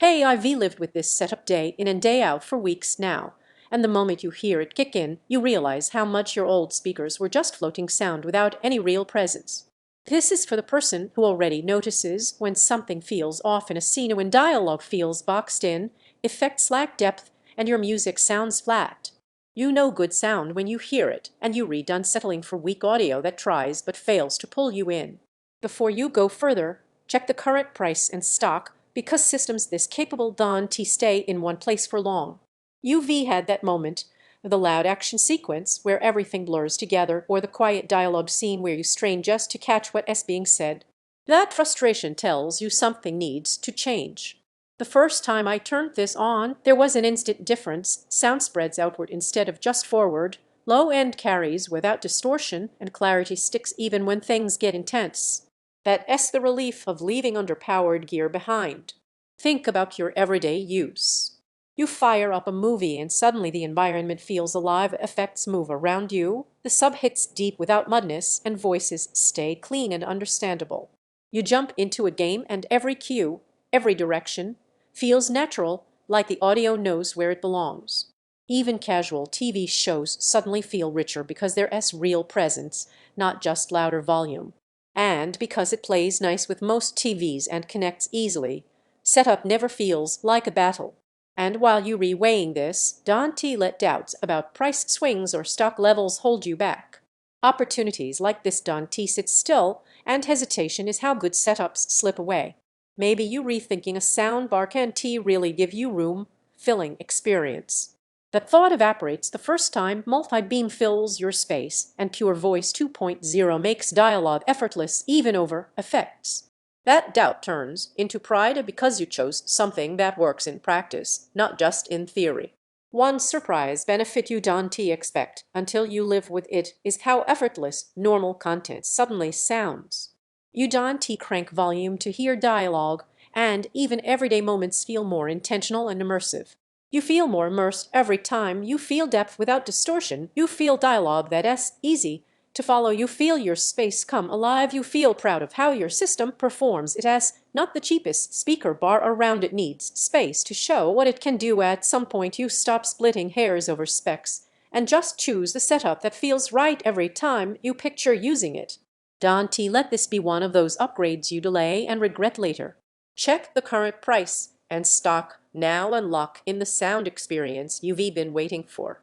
Hey, I've lived with this setup day in and day out for weeks now, and the moment you hear it kick in, you realize how much your old speakers were just floating sound without any real presence. This is for the person who already notices when something feels off in a scene, when dialogue feels boxed in, effects lack depth, and your music sounds flat. You know good sound when you hear it, and you read unsettling for weak audio that tries but fails to pull you in. Before you go further, check the current price and stock, because systems this capable don't stay in one place for long. UV had that moment, the loud action sequence where everything blurs together, or the quiet dialogue scene where you strain just to catch what is being said. That frustration tells you something needs to change. The first time I turned this on, there was an instant difference. Sound spreads outward instead of just forward. Low end carries without distortion, and clarity sticks even when things get intense. That's the relief of leaving underpowered gear behind. Think about your everyday use. You fire up a movie and suddenly the environment feels alive, effects move around you, the sub hits deep without mudness, and voices stay clean and understandable. You jump into a game and every cue, every direction, feels natural, like the audio knows where it belongs. Even casual TV shows suddenly feel richer because there's real presence, not just louder volume. And because it plays nice with most TVs and connects easily, setup never feels like a battle. And while you reweighing this, don't let doubts about price swings or stock levels hold you back. Opportunities like this don't sit still, and hesitation is how good setups slip away. Maybe you rethinking a sound bar can really give you room-filling experience. The thought evaporates the first time MultiBeam fills your space, and PureVoice 2.0 makes dialogue effortless even over effects. That doubt turns into pride because you chose something that works in practice, not just in theory. One surprise benefit you don't expect until you live with it is how effortless normal content suddenly sounds. You don't crank volume to hear dialogue, and even everyday moments feel more intentional and immersive. You feel more immersed every time. You feel depth without distortion. You feel dialogue that's easy to follow. You feel your space come alive. You feel proud of how your system performs. It has not the cheapest speaker bar around. It needs space to show what it can do. At some point you stop splitting hairs over specs and just choose the setup that feels right every time you picture using it. Don't let this be one of those upgrades you delay and regret later. Check the current price and stock now and lock in the sound experience you've been waiting for.